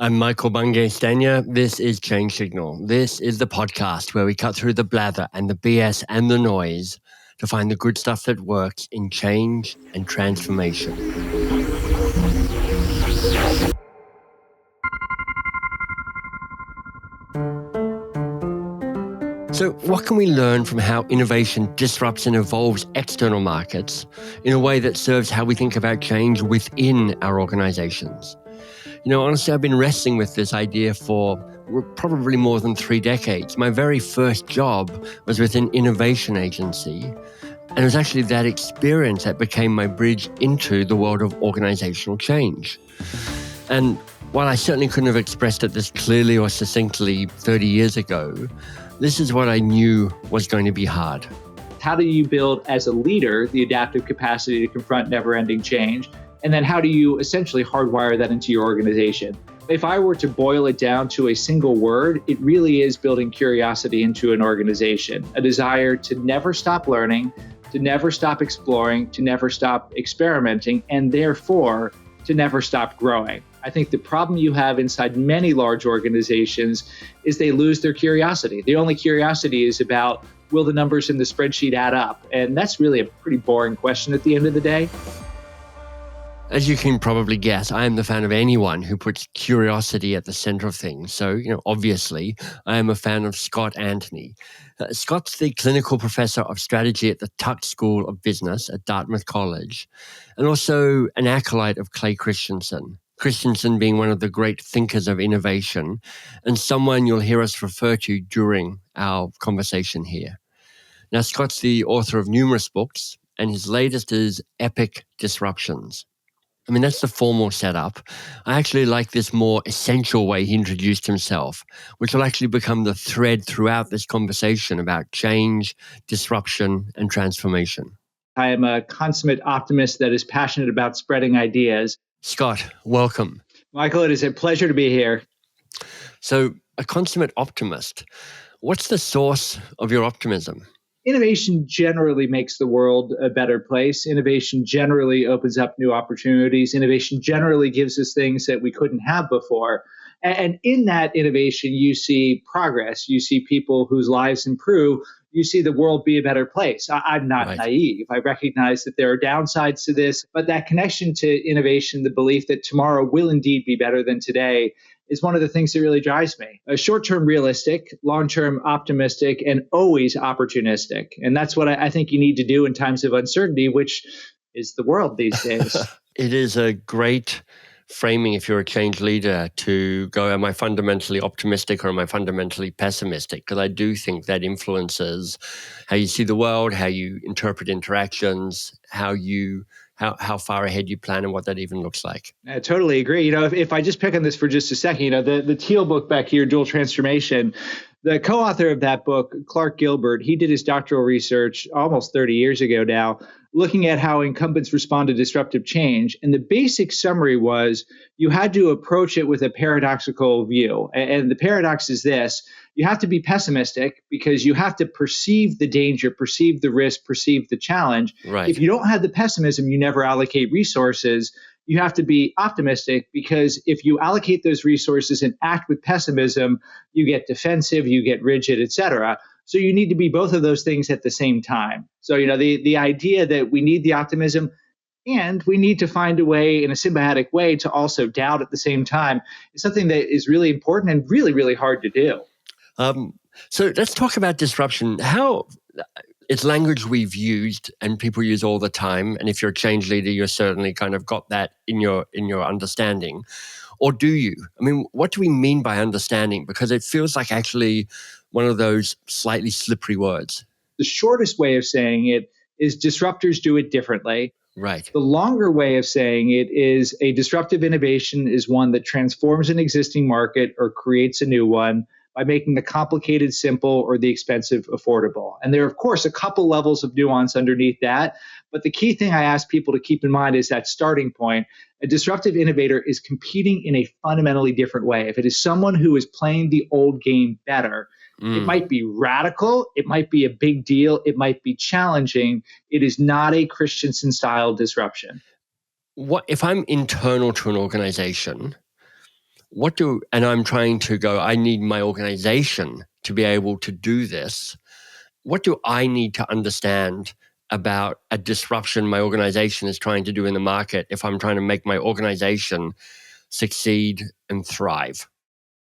I'm Michael Bungay-Stania. This is Change Signal. This is the podcast where we cut through the blather and the BS and the noise to find the good stuff that works in change and transformation. So what can we learn from how innovation disrupts and evolves external markets in a way that serves how we think about change within our organizations? Honestly, I've been wrestling with this idea for probably more than 3 decades. My very first job was with an innovation agency, and it was actually that experience that became my bridge into the world of organizational change. And while I certainly couldn't have expressed it this clearly or succinctly 30 years ago, this is what I knew was going to be hard. How do you build, as a leader, the adaptive capacity to confront never-ending change? And then how do you essentially hardwire that into your organization? If I were to boil it down to a single word, it really is building curiosity into an organization, a desire to never stop learning, to never stop exploring, to never stop experimenting, and therefore to never stop growing. I think the problem you have inside many large organizations is they lose their curiosity. The only curiosity is about, will the numbers in the spreadsheet add up? And that's really a pretty boring question at the end of the day. As you can probably guess, I am the fan of anyone who puts curiosity at the center of things. So, obviously, I am a fan of ScottDAnthony. Scott's the clinical professor of strategy at the Tuck School of Business at Dartmouth College, and also an acolyte of Clay Christensen. Christensen being one of the great thinkers of innovation, and someone you'll hear us refer to during our conversation here. Now, Scott's the author of numerous books, and his latest is Epic Disruptions. That's the formal setup. I actually like this more essential way he introduced himself, which will actually become the thread throughout this conversation about change, disruption, and transformation. I am a consummate optimist that is passionate about spreading ideas. Scott, welcome. Michael, it is a pleasure to be here. So, a consummate optimist. What's the source of your optimism? Innovation generally makes the world a better place. Innovation generally opens up new opportunities. Innovation generally gives us things that we couldn't have before. And in that innovation, you see progress. You see people whose lives improve. You see the world be a better place. I'm not naive. I recognize that there are downsides to this, but that connection to innovation, the belief that tomorrow will indeed be better than today, is one of the things that really drives me. Short-term realistic, long-term optimistic, and always opportunistic. And that's what I think you need to do in times of uncertainty, which is the world these days. It is a great framing if you're a change leader to go, am I fundamentally optimistic or am I fundamentally pessimistic? Because I do think that influences how you see the world, how you interpret interactions, how far ahead you plan and what that even looks like. I totally agree. If I just pick on this for just a second, the Teal book back here, Dual Transformation, the co-author of that book, Clark Gilbert, he did his doctoral research almost 30 years ago now, looking at how incumbents respond to disruptive change. And the basic summary was you had to approach it with a paradoxical view. And the paradox is this: you have to be pessimistic because you have to perceive the danger, perceive the risk, perceive the challenge. Right. If you don't have the pessimism, you never allocate resources. You have to be optimistic because if you allocate those resources and act with pessimism, you get defensive, you get rigid, et cetera. So you need to be both of those things at the same time. So, the idea that we need the optimism and we need to find a way in a symbiotic way to also doubt at the same time is something that is really important and really, really hard to do. So let's talk about disruption. How it's language we've used and people use all the time. And if you're a change leader, you're certainly kind of got that in your understanding. Or do you? What do we mean by understanding? Because it feels like actually one of those slightly slippery words. The shortest way of saying it is disruptors do it differently. Right. The longer way of saying it is a disruptive innovation is one that transforms an existing market or creates a new one by making the complicated simple or the expensive affordable. And there are, of course, a couple levels of nuance underneath that. But the key thing I ask people to keep in mind is that starting point. A disruptive innovator is competing in a fundamentally different way. If it is someone who is playing the old game better, it might be radical, it might be a big deal, it might be challenging. It is not a Christensen-style disruption. What if I'm internal to an organization? And I'm trying to go, I need my organization to be able to do this. What do I need to understand about a disruption my organization is trying to do in the market if I'm trying to make my organization succeed and thrive?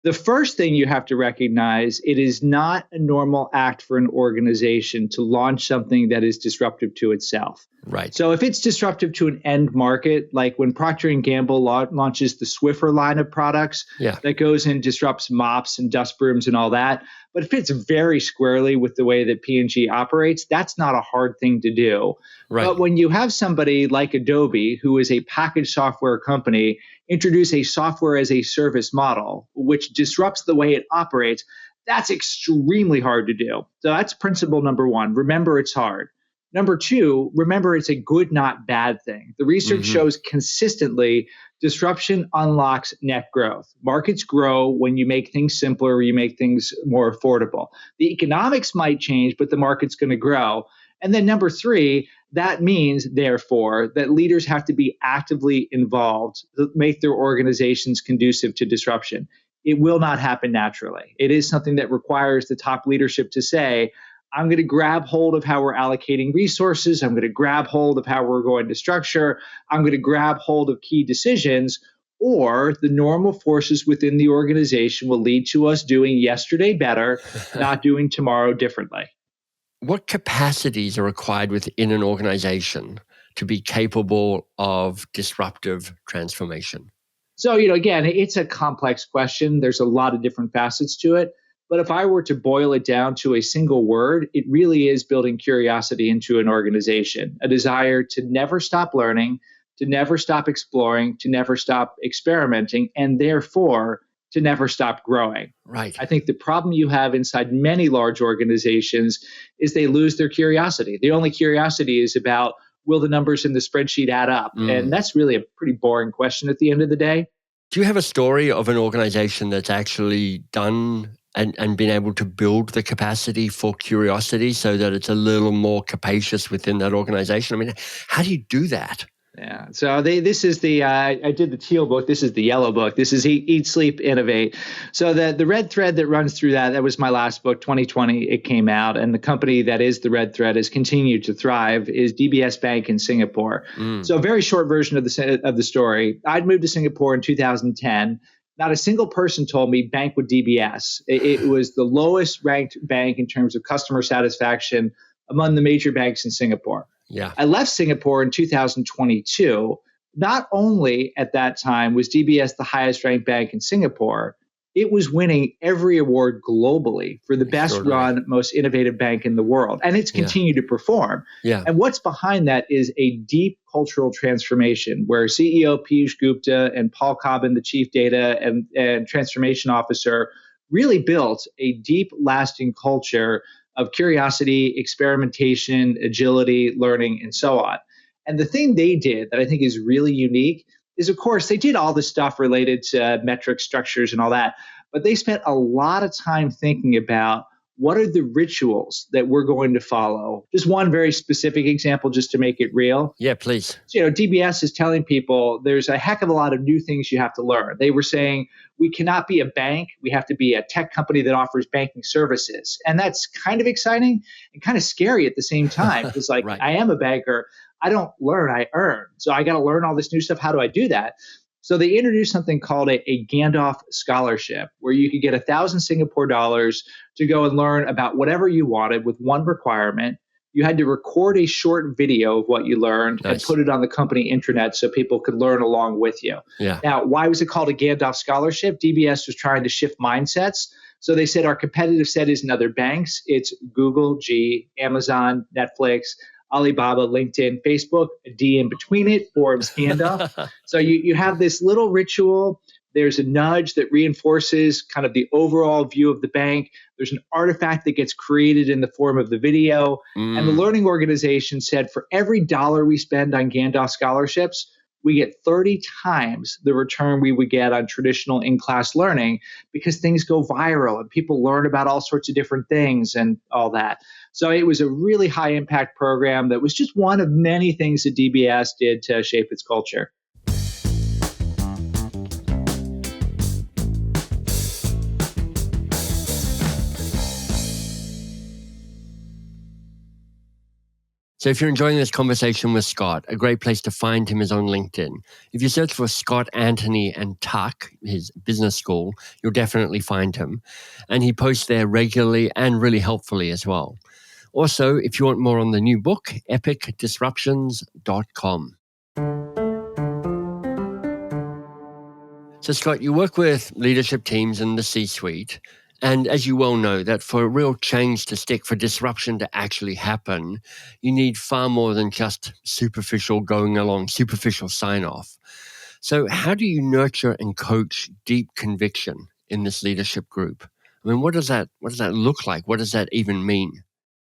The first thing you have to recognize, it is not a normal act for an organization to launch something that is disruptive to itself. Right. So if it's disruptive to an end market, like when Procter & Gamble launches the Swiffer line of products that goes and disrupts mops and dust brooms and all that, but it fits very squarely with the way that P&G operates, that's not a hard thing to do. Right. But when you have somebody like Adobe, who is a packaged software company, introduce a software as a service model, which disrupts the way it operates, that's extremely hard to do. So that's principle number one. Remember, it's hard. Number two, remember, it's a good, not bad thing. The research shows consistently disruption unlocks net growth. Markets grow when you make things simpler, you make things more affordable. The economics might change, but the market's going to grow. And then number three, that means, therefore, that leaders have to be actively involved to make their organizations conducive to disruption. It will not happen naturally. It is something that requires the top leadership to say, I'm going to grab hold of how we're allocating resources. I'm going to grab hold of how we're going to structure. I'm going to grab hold of key decisions, or the normal forces within the organization will lead to us doing yesterday better, not doing tomorrow differently. What capacities are required within an organization to be capable of disruptive transformation? So, again, it's a complex question. There's a lot of different facets to it. But if I were to boil it down to a single word, it really is building curiosity into an organization, a desire to never stop learning, to never stop exploring, to never stop experimenting, and therefore to never stop growing. Right. I think the problem you have inside many large organizations is they lose their curiosity. The only curiosity is about, will the numbers in the spreadsheet add up? And that's really a pretty boring question at the end of the day. Do you have a story of an organization that's actually done and been able to build the capacity for curiosity so that it's a little more capacious within that organization? I mean, how do you do that? Yeah. So this is I did the teal book. This is the yellow book. This is Eat, Sleep, Innovate. So the red thread that runs through that was my last book, 2020, it came out. And the company that is the red thread has continued to thrive is DBS Bank in Singapore. So a very short version of the story. I'd moved to Singapore in 2010. Not a single person told me bank with DBS. It was the lowest ranked bank in terms of customer satisfaction among the major banks in Singapore. Yeah. I left Singapore in 2022. Not only at that time was DBS the highest ranked bank in Singapore, it was winning every award globally for the best run, most innovative bank in the world. And it's continued to perform. Yeah. And what's behind that is a deep cultural transformation where CEO Piyush Gupta and Paul Cobbin, the chief data and transformation officer, really built a deep, lasting culture of curiosity, experimentation, agility, learning, and so on. And the thing they did that I think is really unique is, of course, they did all the stuff related to metric structures and all that, but they spent a lot of time thinking about what are the rituals that we're going to follow. Just one very specific example, just to make it real. Yeah, please. So, DBS is telling people there's a heck of a lot of new things you have to learn. They were saying we cannot be a bank. We have to be a tech company that offers banking services. And that's kind of exciting and kind of scary at the same time. It's like, Right. I am a banker. I don't learn, I earn. So I got to learn all this new stuff. How do I do that? So they introduced something called a Gandalf scholarship, where you could get 1,000 Singapore dollars to go and learn about whatever you wanted with one requirement. You had to record a short video of what you learned and put it on the company intranet so people could learn along with you. Yeah. Now, why was it called a Gandalf scholarship? DBS was trying to shift mindsets. So they said our competitive set isn't other banks. It's Google, G, Amazon, Netflix, Alibaba, LinkedIn, Facebook, a D in between it, Forbes, Gandalf. So you have this little ritual. There's a nudge that reinforces kind of the overall view of the bank. There's an artifact that gets created in the form of the video. And the learning organization said for every dollar we spend on Gandalf scholarships, we get 30 times the return we would get on traditional in-class learning, because things go viral and people learn about all sorts of different things and all that. So it was a really high impact program that was just one of many things that DBS did to shape its culture. So if you're enjoying this conversation with Scott, a great place to find him is on LinkedIn. If you search for ScottDAnthony and Tuck, his business school, you'll definitely find him. And he posts there regularly and really helpfully as well. Also, if you want more on the new book, epicdisruptions.com. So, Scott, you work with leadership teams in the C-suite. And as you well know, that for real change to stick, for disruption to actually happen, you need far more than just superficial sign-off. So how do you nurture and coach deep conviction in this leadership group? I mean, what does that look like? What does that even mean?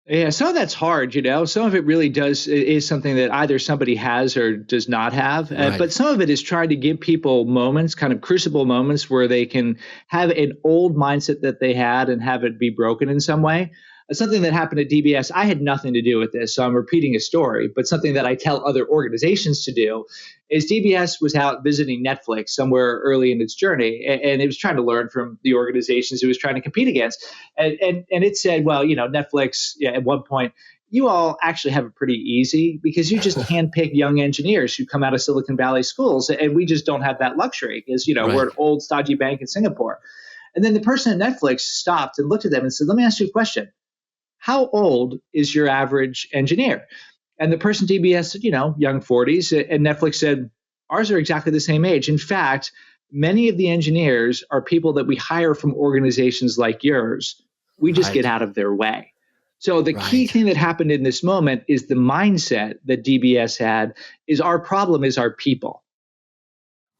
Yeah, some of that's hard, Some of it really is something that either somebody has or does not have. Right. But some of it is trying to give people moments, kind of crucible moments, where they can have an old mindset that they had and have it be broken in some way. Something that happened at DBS, I had nothing to do with this, so I'm repeating a story, but something that I tell other organizations to do is DBS was out visiting Netflix somewhere early in its journey, and it was trying to learn from the organizations it was trying to compete against. And it said, well, Netflix, yeah, at one point, you all actually have it pretty easy because you just handpick young engineers who come out of Silicon Valley schools, and we just don't have that luxury because, Right. we're an old, stodgy bank in Singapore. And then the person at Netflix stopped and looked at them and said, let me ask you a question. How old is your average engineer? And the person DBS said, young 40s. And Netflix said, ours are exactly the same age. In fact, many of the engineers are people that we hire from organizations like yours. We just get out of their way. So the key thing that happened in this moment is the mindset that DBS had is our problem is our people.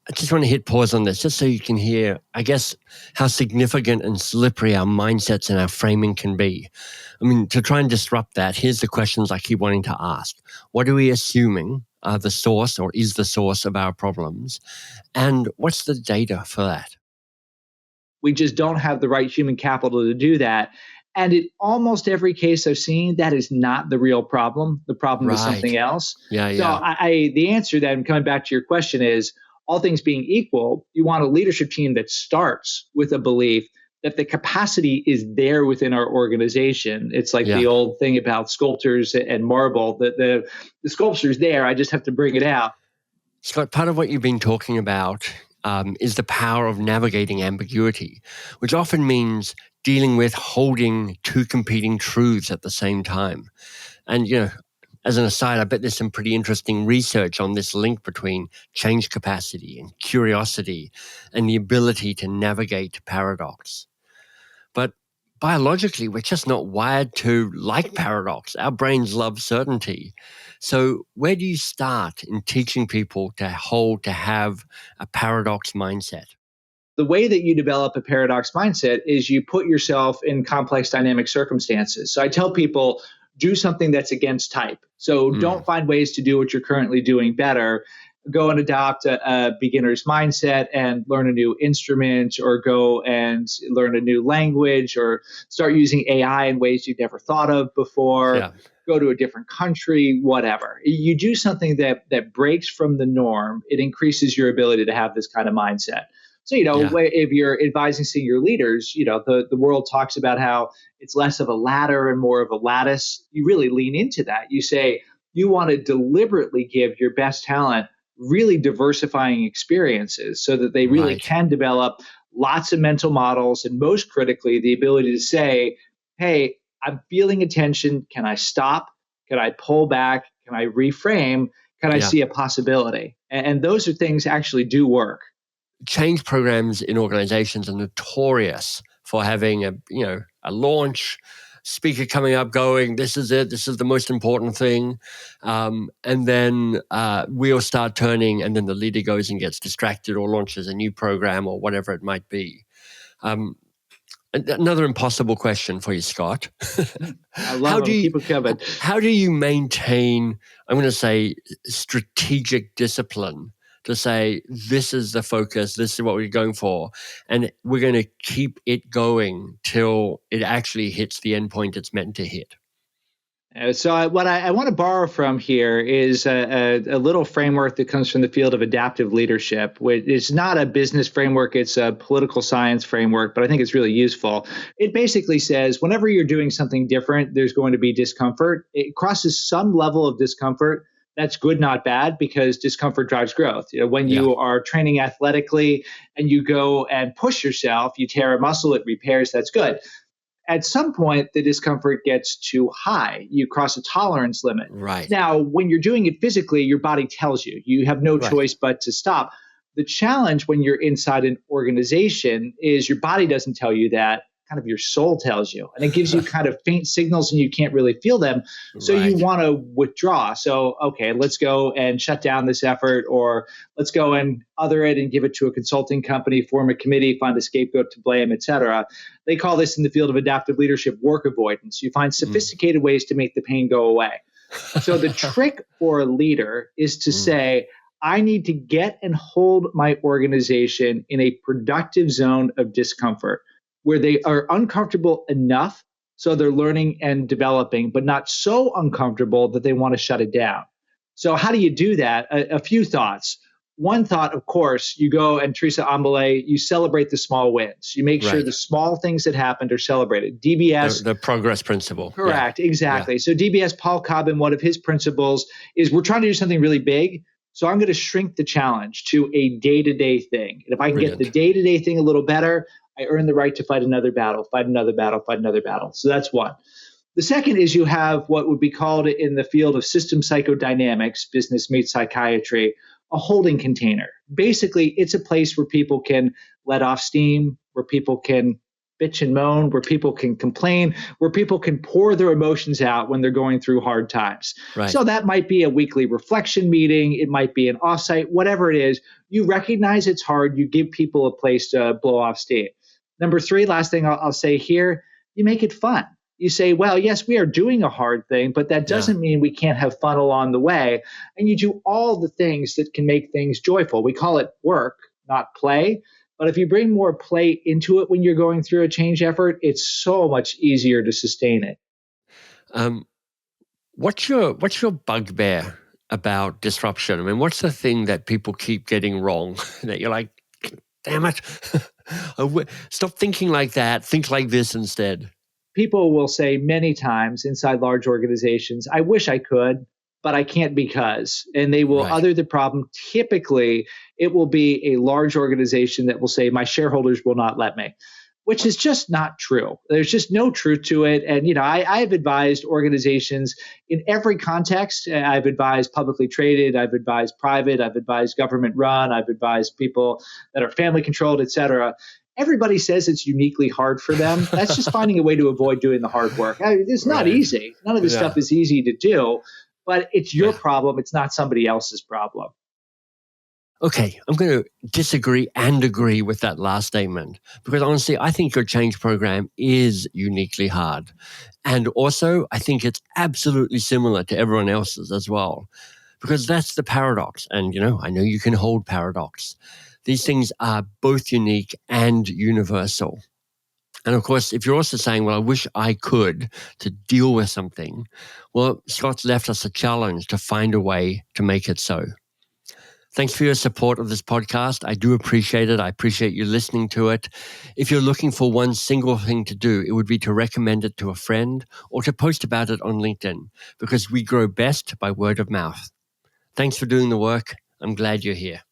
I just want to hit pause on this just so you can hear, I guess, how significant and slippery our mindsets and our framing can be. I mean, to try and disrupt that, here's the questions I keep wanting to ask. What are we assuming are the source or is the source of our problems? And what's the data for that? We just don't have the right human capital to do that. And in almost every case I've seen, that is not the real problem. The problem is something else. Yeah. So the answer then, coming back to your question, is all things being equal, you want a leadership team that starts with a belief that the capacity is there within our organization. It's like the old thing about sculptors and marble, that the sculpture's there, I just have to bring it out. Scott, part of what you've been talking about is the power of navigating ambiguity, which often means dealing with holding two competing truths at the same time. And, as an aside, I bet there's some pretty interesting research on this link between change capacity and curiosity and the ability to navigate paradox. But biologically, we're just not wired to like paradox. Our brains love certainty. So where do you start in teaching people to have a paradox mindset? The way that you develop a paradox mindset is you put yourself in complex dynamic circumstances. So I tell people, do something that's against type. So don't find ways to do what you're currently doing better. Go and adopt a beginner's mindset and learn a new instrument, or go and learn a new language, or start using AI in ways you've never thought of before. Yeah. Go to a different country, whatever. You do something that breaks from the norm, it increases your ability to have this kind of mindset. So, if you're advising senior leaders, the world talks about how it's less of a ladder and more of a lattice. You really lean into that. You say you want to deliberately give your best talent really diversifying experiences so that they really can develop lots of mental models, and most critically, the ability to say, hey, I'm feeling a tension. Can I stop? Can I pull back? Can I reframe? Can I see a possibility? And those are things actually do work. Change programs in organizations are notorious for having a launch speaker coming up going, this is it, this is the most important thing. And then wheels start turning, and then the leader goes and gets distracted or launches a new program or whatever it might be. Another impossible question for you, Scott. I love them. Keep it coming. How do you maintain, I'm going to say, strategic discipline to say, this is the focus, this is what we're going for, and we're going to keep it going till it actually hits the endpoint it's meant to hit? What I want to borrow from here is a little framework that comes from the field of adaptive leadership, which is not a business framework, it's a political science framework, but I think it's really useful. It basically says whenever you're doing something different, there's going to be discomfort. It crosses some level of discomfort. That's good, not bad, because discomfort drives growth. When Yeah. you are training athletically and you go and push yourself, you tear a muscle, it repairs, that's good. At some point, the discomfort gets too high. You cross a tolerance limit. Right. Now, when you're doing it physically, your body tells you. You have no Right. choice but to stop. The challenge when you're inside an organization is your body doesn't tell you that. Kind of your soul tells you. And it gives you kind of faint signals and you can't really feel them. So you Right. want to withdraw. So, okay, let's go and shut down this effort, or let's go and other it and give it to a consulting company, form a committee, find a scapegoat to blame, etc. They call this in the field of adaptive leadership work avoidance. You find sophisticated ways to make the pain go away. So the trick for a leader is to say, I need to get and hold my organization in a productive zone of discomfort where they are uncomfortable enough so they're learning and developing, but not so uncomfortable that they want to shut it down. So how do you do that? A few thoughts. One thought, of course, you go and Teresa Ambele, you celebrate the small wins. You make sure Right. the small things that happened are celebrated. DBS, The progress principle. correct, Yeah. exactly. So DBS, Paul Cobbin, one of his principles is we're trying to do something really big. So I'm going to shrink the challenge to a day-to-day thing. And if I can get the Brilliant. day-to-day thing a little better, I earn the right to fight another battle, fight another battle, fight another battle. So that's one. The second is you have what would be called in the field of system psychodynamics, business meets psychiatry, a holding container. Basically, it's a place where people can let off steam, where people can bitch and moan, where people can complain, where people can pour their emotions out when they're going through hard times. Right. So that might be a weekly reflection meeting, it might be an offsite, whatever it is. You recognize it's hard, you give people a place to blow off steam. Number three, last thing I'll say here, you make it fun. You say, well, yes, we are doing a hard thing, but that doesn't mean we can't have fun along the way. And you do all the things that can make things joyful. We call it work, not play. But if you bring more play into it when you're going through a change effort, it's so much easier to sustain it. Um, what's your bugbear about disruption? I mean, what's the thing that people keep getting wrong that you're like, damn it, stop thinking like that, think like this instead? People will say many times inside large organizations, I wish I could, but I can't because, and they will Right. other the problem. Typically, it will be a large organization that will say, my shareholders will not let me, which is just not true. There's just no truth to it. And, I've advised organizations in every context. I've advised publicly traded, I've advised private, I've advised government run, I've advised people that are family controlled, et cetera. Everybody says it's uniquely hard for them. That's just finding a way to avoid doing the hard work. It's not Right. easy. None of this stuff is easy to do, but it's your Yeah. problem. It's not somebody else's problem. Okay, I'm going to disagree and agree with that last statement because honestly, I think your change program is uniquely hard. And also, I think it's absolutely similar to everyone else's as well because that's the paradox. And, I know you can hold paradox. These things are both unique and universal. And of course, if you're also saying, well, I wish I could to deal with something, well, Scott's left us a challenge to find a way to make it so. Thanks for your support of this podcast. I do appreciate it. I appreciate you listening to it. If you're looking for one single thing to do, it would be to recommend it to a friend or to post about it on LinkedIn because we grow best by word of mouth. Thanks for doing the work. I'm glad you're here.